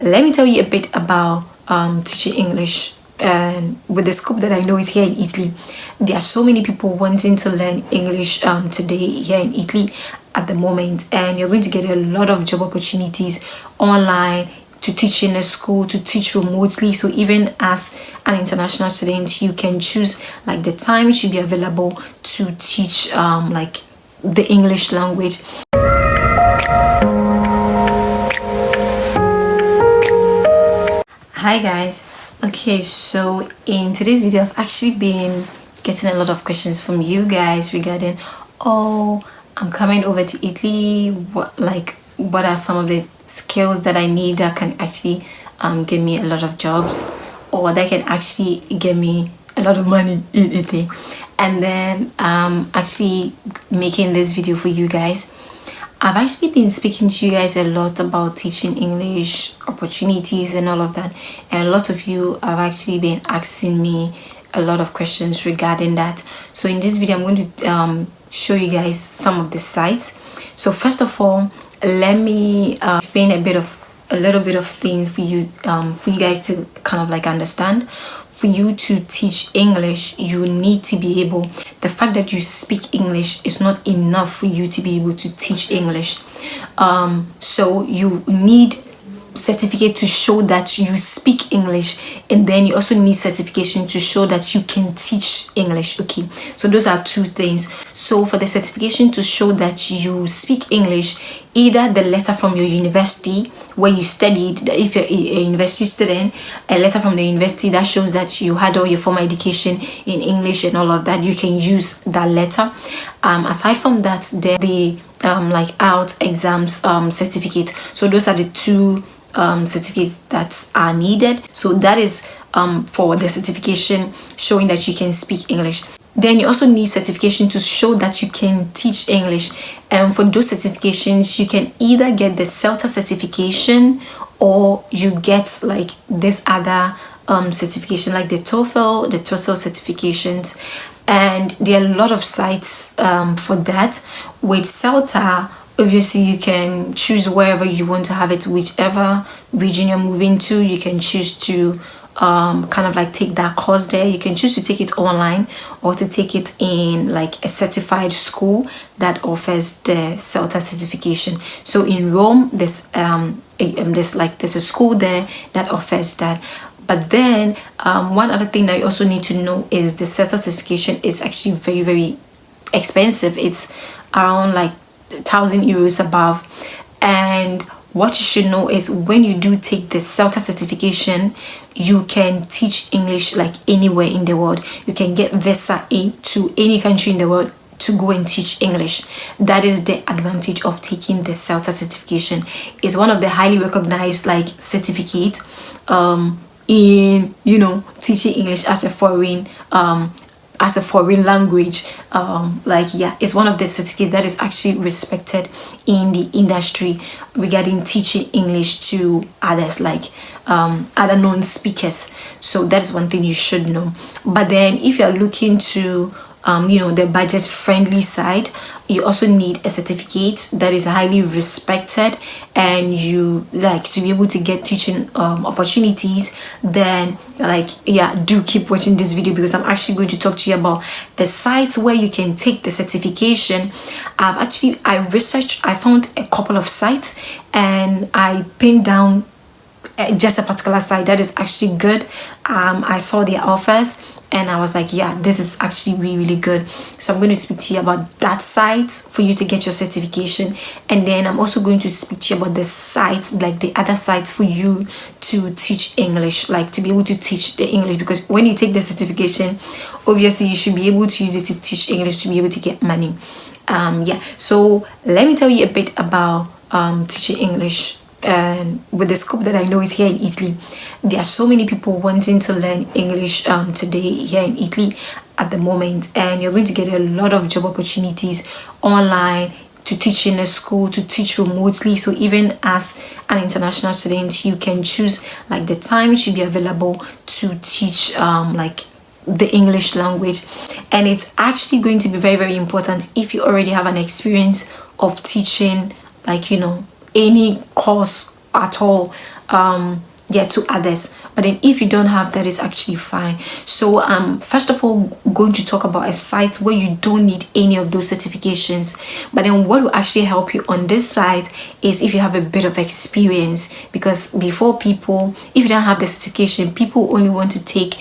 Let me tell you a bit about teaching English. And with the scope that I know is here in Italy, there are so many people wanting to learn English today here in Italy at the moment, and you're going to get a lot of job opportunities online, to teach in a school, to teach remotely. So even as an international student, you can choose like the time you should be available to teach like the English language. Hi guys. Okay, so in today's video I've actually been getting a lot of questions from you guys regarding, oh, I'm coming over to Italy, what are some of the skills that I need that can actually give me a lot of jobs, or that can actually give me a lot of money in Italy. And then actually making this video for you guys. I've actually been speaking to you guys a lot about teaching English, opportunities and all of that, and a lot of you have actually been asking me a lot of questions regarding that. So in this video I'm going to show you guys some of the sites. So first of all, let me explain a little bit of things for you guys to kind of like understand. For you to teach English, you need to be able, the fact that you speak English is not enough for you to be able to teach English. So you need certificate to show that you speak English, and then you also need certification to show that you can teach English. Okay, so those are two things. So for the certification to show that you speak English, either the letter from your university where you studied, if you're a university student, a letter from the university that shows that you had all your formal education in English and all of that, you can use that letter. Aside from that, the like IELTS exams certificate. So those are the two certificates that are needed. So that is for the certification showing that you can speak English. Then you also need certification to show that you can teach English, and for those certifications you can either get the Selta certification, or you get like this other certification like the TOEFL, the tesol certifications. And there are a lot of sites for that. With Selta, obviously you can choose wherever you want to have it, whichever region you're moving to. You can choose to kind of like take that course there. You can choose to take it online or to take it in like a certified school that offers the Selta certification. So in Rome, there's a school there that offers that. But then one other thing that you also need to know is the Selta certification is actually very, very expensive. It's around like €1,000 above. And what you should know is when you do take the Selta certification, you can teach English like anywhere in the world. You can get visa into any country in the world to go and teach English. That is the advantage of taking the Selta certification. It's one of the highly recognized like certificates in, you know, teaching English as a foreign language. It's one of the certificates that is actually respected in the industry regarding teaching English to others, like other non-speakers. So that is one thing you should know. But then if you're looking to the budget friendly side, you also need a certificate that is highly respected, and you like to be able to get teaching opportunities. Then do keep watching this video, because I'm actually going to talk to you about the sites where you can take the certification. I researched, I found a couple of sites, and I pinned down just a particular site that is actually good. I saw their offers and I was like, yeah, this is actually really, really good. So I'm going to speak to you about that site for you to get your certification. And then I'm also going to speak to you about the sites, like the other sites for you to teach English, like to be able to teach the English. Because when you take the certification, obviously you should be able to use it to teach English to be able to get money. So let me tell you a bit about teaching English. And with the scope that I know is here in Italy, there are so many people wanting to learn English today here in Italy at the moment, and you're going to get a lot of job opportunities online, to teach in a school, to teach remotely. So even as an international student, you can choose like the time you should be available to teach like the English language. And it's actually going to be very, very important if you already have an experience of teaching, like, you know, any course at all yeah, to others. But then if you don't have that, is actually fine. So first of all, going to talk about a site where you don't need any of those certifications. But then what will actually help you on this site is if you have a bit of experience, because before, people, if you don't have the certification, people only want to take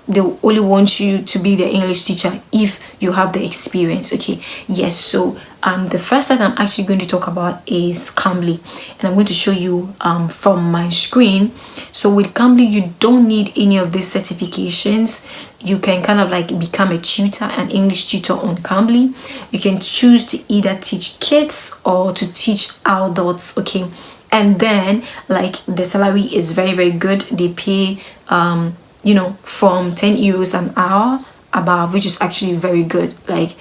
they only want you to be the English teacher if you have the experience. Okay, yes. So the first site I'm actually going to talk about is Cambly, and I'm going to show you from my screen. So with Cambly, you don't need any of these certifications. You can kind of like become a tutor, an English tutor on Cambly. You can choose to either teach kids or to teach adults. Okay, and then like the salary is very, very good. They pay you know, from 10 euros an hour above, which is actually very good. Like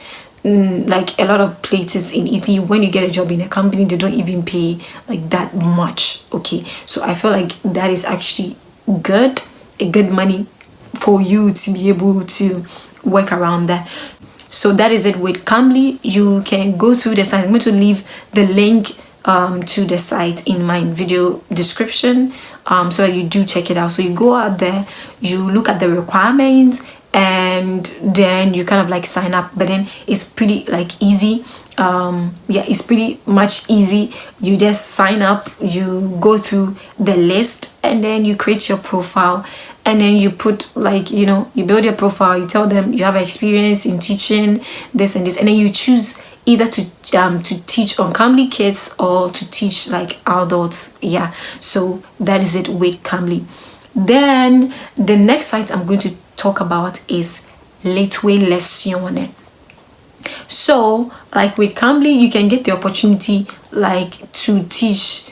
a lot of places in Italy, when you get a job in a company, they don't even pay like that much. Okay, so I feel like that is actually good, a good money for you to be able to work around that. So that is it with Cambly. You can go through the site. I'm going to leave the link to the site in my video description, so that you do check it out. So you go out there, you look at the requirements, and then you kind of like sign up. But then it's pretty like easy. Yeah, it's pretty much easy. You just sign up, you go through the list, and then you create your profile, and then you put like, you know, you build your profile, you tell them you have experience in teaching this and this, and then you choose either to teach on Cambly kids or to teach like adults. Yeah, so that is it with Cambly. Then the next site I'm going to talk about is Lezione. So like with Cambly, you can get the opportunity like to teach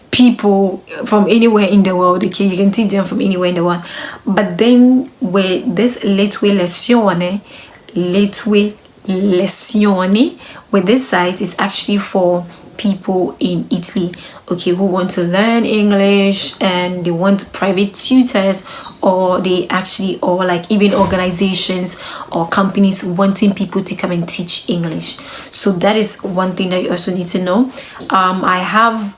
people from anywhere in the world. Okay, you can teach them from anywhere in the world. But then with this Lezione, with this site is actually for people in Italy, okay, who want to learn English and they want private tutors, or they actually, or like even organizations or companies wanting people to come and teach English. So that is one thing that you also need to know. I have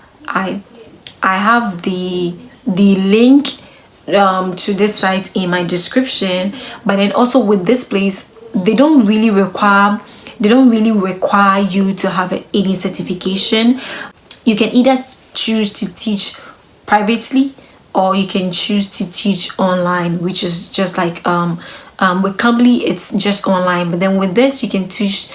the link to this site in my description. But then also with this place, they don't really require you to have any certification. You can either choose to teach privately, or you can choose to teach online, which is just like with Cambly, it's just online. But then with this, you can choose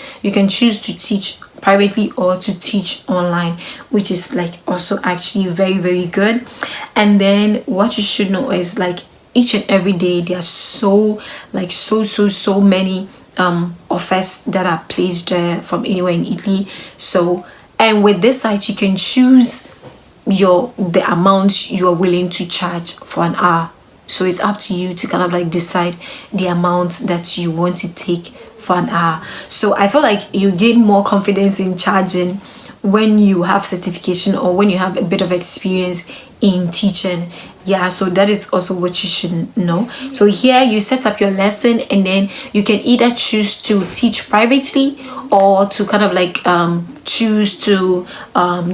to teach privately or to teach online, which is like also actually very, very good. And then what you should know is like each and every day there are so many offers that are placed from anywhere in Italy. So, and with this site, you can choose the amount you are willing to charge for an hour. So it's up to you to kind of like decide the amount that you want to take for an hour. So I feel like you gain more confidence in charging when you have certification or when you have a bit of experience in teaching. Yeah, so that is also what you should know. So here you set up your lesson, and then you can either choose to teach privately or to kind of like choose to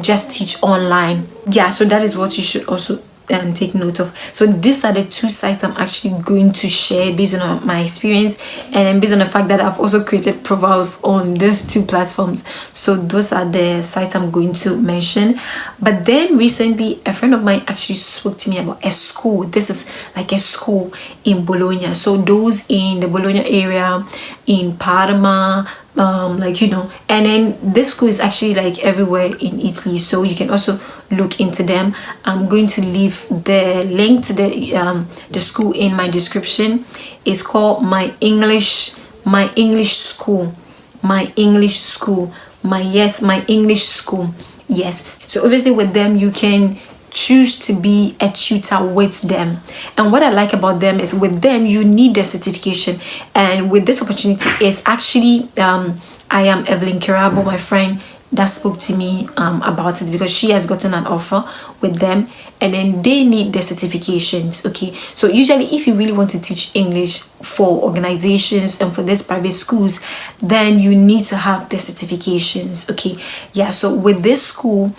just teach online. Yeah, so that is what you should also take note of. So these are the two sites I'm actually going to share based on my experience, and then based on the fact that I've also created profiles on these two platforms. So those are the sites I'm going to mention. But then recently a friend of mine actually spoke to me about a school. This is like a school in Bologna. So those in the Bologna area, in Parma, like, you know, and then this school is actually like everywhere in Italy, so you can also look into them. I'm going to leave the link to the school in my description. It's called my English school. My English school. My English school. Yes. So obviously with them you can choose to be a tutor with them. And what I like about them is with them you need the certification, and with this opportunity is actually I am Evelyn Kirabo, my friend, that spoke to me about it, because she has gotten an offer with them, and then they need the certifications. Okay, so usually if you really want to teach English for organizations and for these private schools, then you need to have the certifications. Okay, yeah, so with this school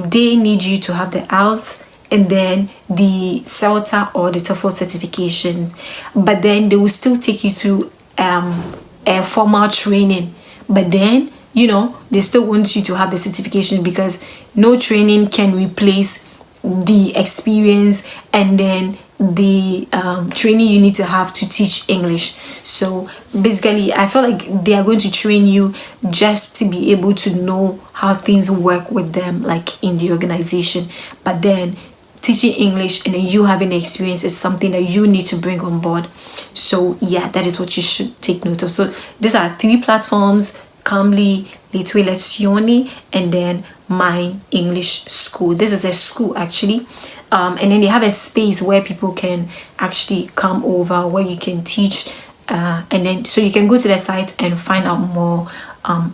they need you to have the IELTS and then the Selta or the TOEFL certification. But then they will still take you through a formal training. But then, they still want you to have the certification, because no training can replace the experience and then the training you need to have to teach English. So basically, I feel like they are going to train you just to be able to know how things work with them, like in the organization. But then teaching English and then you having the experience is something that you need to bring on board. So yeah, that is what you should take note of. So these are 3 platforms: Cambly, Le Tue Lezioni, and then My English School. This is a school actually, and then they have a space where people can actually come over, where you can teach, and then so you can go to the site and find out more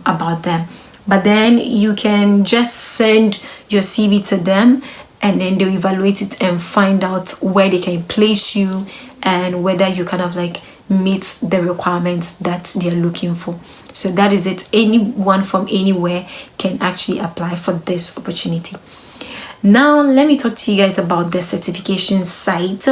about them. But then you can just send your CV to them, and then they'll evaluate it and find out where they can place you and whether you kind of like meet the requirements that they're looking for. So that is it. Anyone from anywhere can actually apply for this opportunity. Now let me talk to you guys about the certification site.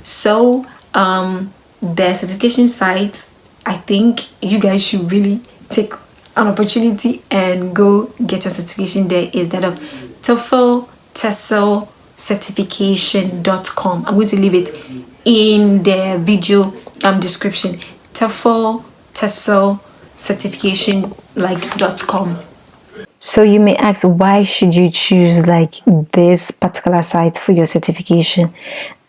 So the certification site, I think you guys should really take an opportunity and go get your certification there. Is that of TOEFL tesol certification.com. I'm going to leave it in the video description. TOEFL tesol certification .com. So you may ask, why should you choose like this particular site for your certification?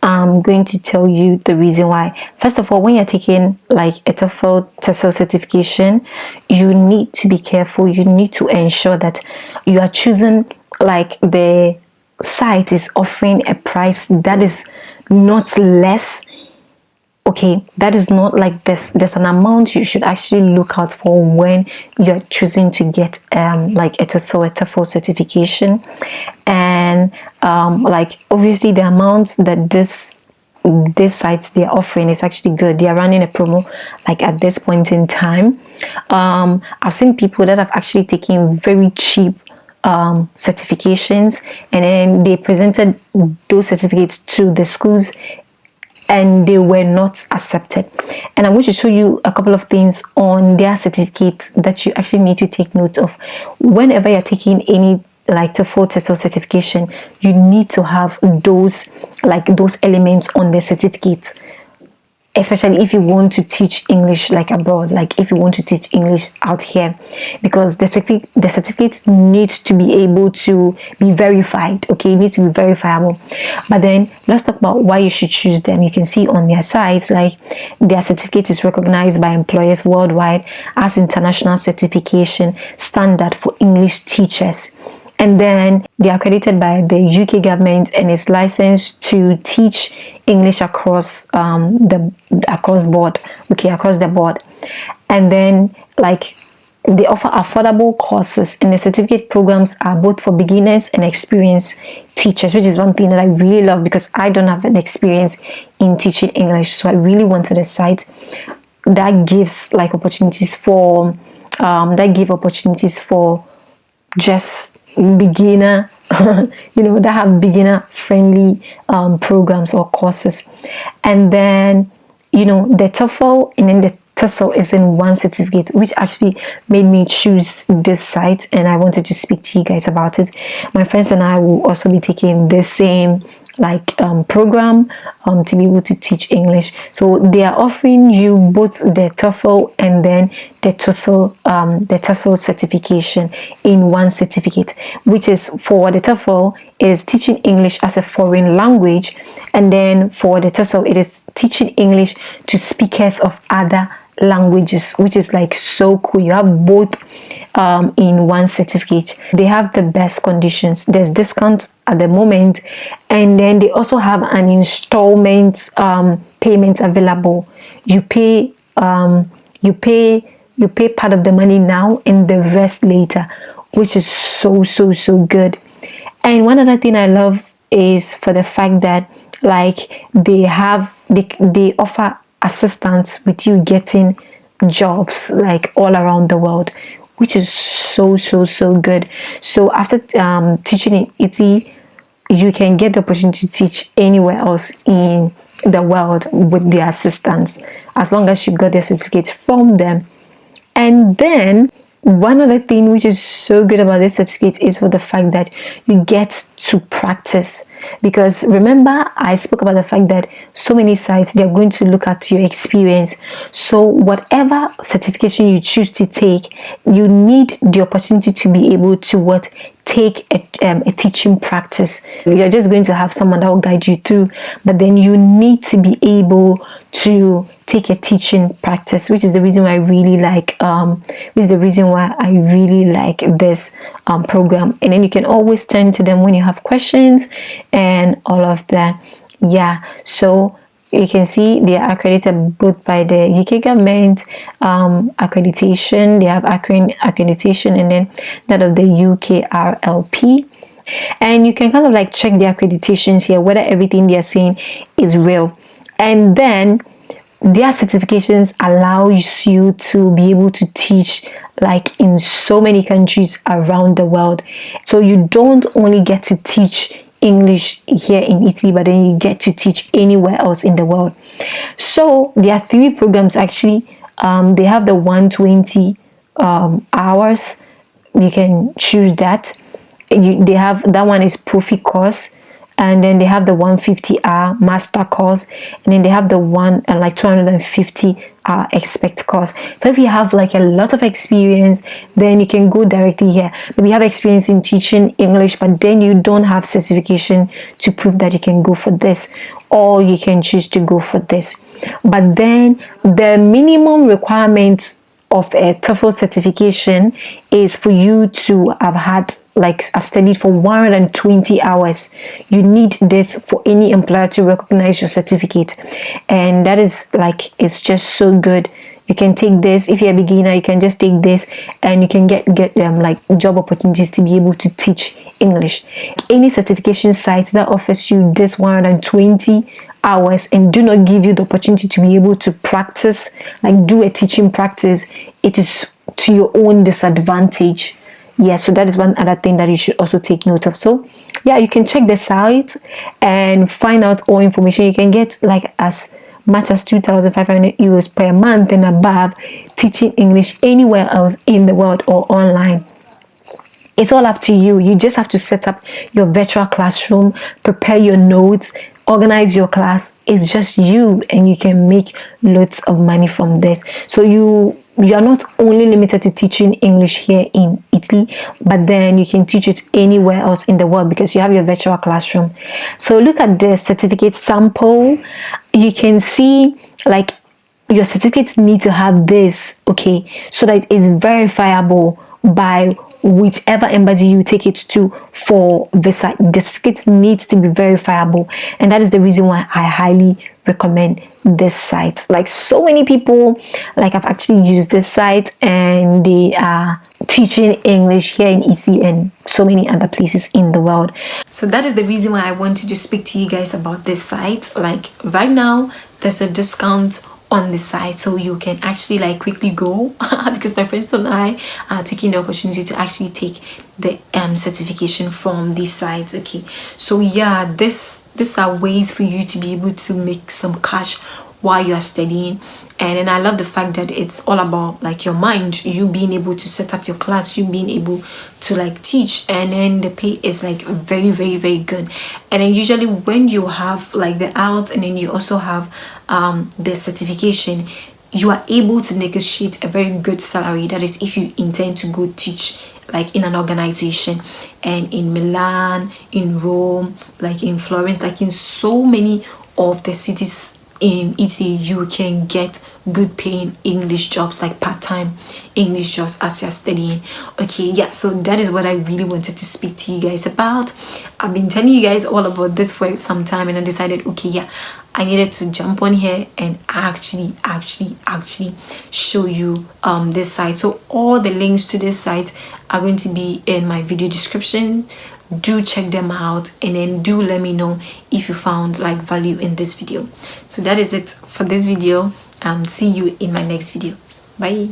I'm going to tell you the reason why. First of all, when you're taking like a TOEFL tesol certification, you need to be careful. You need to ensure that you are choosing like the site is offering a price that is not less. Okay, that is not like this. There's an amount you should actually look out for when you're choosing to get like a TOEFL certification. And like obviously the amounts that this sites they're offering is actually good. They are running a promo like at this point in time. I've seen people that have actually taken very cheap certifications, and then they presented those certificates to the schools and they were not accepted. And I'm going to show you a couple of things on their certificates that you actually need to take note of. Whenever you're taking any like TOEFL tesol certification, you need to have those elements on the certificate, especially if you want to teach English like abroad, like if you want to teach English out here, because the certificate needs to be able to be verified. Okay, it needs to be verifiable. But then let's talk about why you should choose them. You can see on their sites like their certificate is recognized by employers worldwide as international certification standard for English teachers. And then they are accredited by the UK government and is licensed to teach English across the board. And then like they offer affordable courses, and the certificate programs are both for beginners and experienced teachers, which is one thing that I really love because I don't have an experience in teaching English. So I really wanted a site that gives like opportunities for just beginner that have beginner friendly programs or courses. And then the TOEFL and then the tesol is in one certificate, which actually made me choose this site, and I wanted to speak to you guys about it. My friends and I will also be taking the same program to be able to teach English. So they are offering you both the TOEFL and then the tesol certification in one certificate, which is for the TOEFL is teaching English as a foreign language, and then for the tesol it is teaching English to speakers of other languages, which is like so cool. You have both in one certificate. They have the best conditions. There's discounts at the moment, and then they also have an installment payment available. You pay part of the money now and the rest later, which is so good. And one other thing I love is for the fact that they offer assistance with you getting jobs like all around the world, which is so good. So after teaching in Italy, you can get the opportunity to teach anywhere else in the world with their assistance, as long as you got their certificate from them. And then one other thing which is so good about this certificate is for the fact that you get to practice. Because remember, I spoke about the fact that so many sites, they're going to look at your experience. So whatever certification you choose to take, you need the opportunity to be able to take a teaching practice. You're just going to have someone that will guide you through, but then you need to be able to take a teaching practice, which is the reason why I really like this program. And then you can always turn to them when you have questions and all of that. Yeah, so you can see they are accredited both by the UK government accreditation. They have accreditation, and then that of the UKRLP. And you can kind of like check the accreditations here, whether everything they are saying is real. And then their certifications allows you to be able to teach like in so many countries around the world. So you don't only get to teach English here in Italy, but then you get to teach anywhere else in the world. So there are 3 programs actually. They have the 120 hours. You can choose that. They have that one is Profi course, and then they have the 150-hour master course, and then they have the one and like 250-hour expert course. So if you have like a lot of experience, then you can go directly here. Maybe you have experience in teaching English, but then you don't have certification to prove that you can go for this, or you can choose to go for this. But then the minimum requirements of a TEFL certification is for you to have I've studied for 120 hours. You need this for any employer to recognize your certificate, and that is like, it's just so good. You can take this if you're a beginner. You can just take this, and you can get like job opportunities to be able to teach English. Any certification site that offers you this 120 hours and do not give you the opportunity to be able to practice, like do a teaching practice, it is to your own disadvantage. Yeah, so that is one other thing that you should also take note of. So yeah, you can check the site and find out all information. You can get like as much as 2,500 euros per month and above teaching English anywhere else in the world or online. It's all up to you. You just have to set up your virtual classroom, prepare your notes, organize your class. It's just you, and you can make loads of money from this. So you are not only limited to teaching English here in Italy, but then you can teach it anywhere else in the world because you have your virtual classroom. So look at the certificate sample. You can see like your certificates need to have this, okay, so that it's verifiable by whichever embassy you take it to for visa. The certificate needs to be verifiable, and that is the reason why I highly recommend this site. Like so many people like I've actually used this site, and they are teaching English here in Italy and so many other places in the world. So that is the reason why I wanted to speak to you guys about this site. Like right now there's a discount on the site, so you can actually like quickly go because my friends and I are taking the opportunity to actually take the certification from these sites. Okay, so yeah, these are ways for you to be able to make some cash while you are studying. And then I love the fact that it's all about like your mind, you being able to set up your class, you being able to like teach, and then the pay is like very, very, very good. And then usually when you have like the IELTS and then you also have the certification, you are able to negotiate a very good salary. That is if you intend to go teach like in an organization, and in Milan, in Rome, like in Florence, like in so many of the cities in Italy, you can get good paying English jobs, like part-time English jobs as you're studying. Okay, yeah, so that is what I really wanted to speak to you guys about. I've been telling you guys all about this for some time, and I decided, okay, yeah, I needed to jump on here and actually show you this site. So all the links to this site are going to be in my video description. Do check them out, and then do let me know if you found like value in this video. So that is it for this video. See you in my next video. Bye.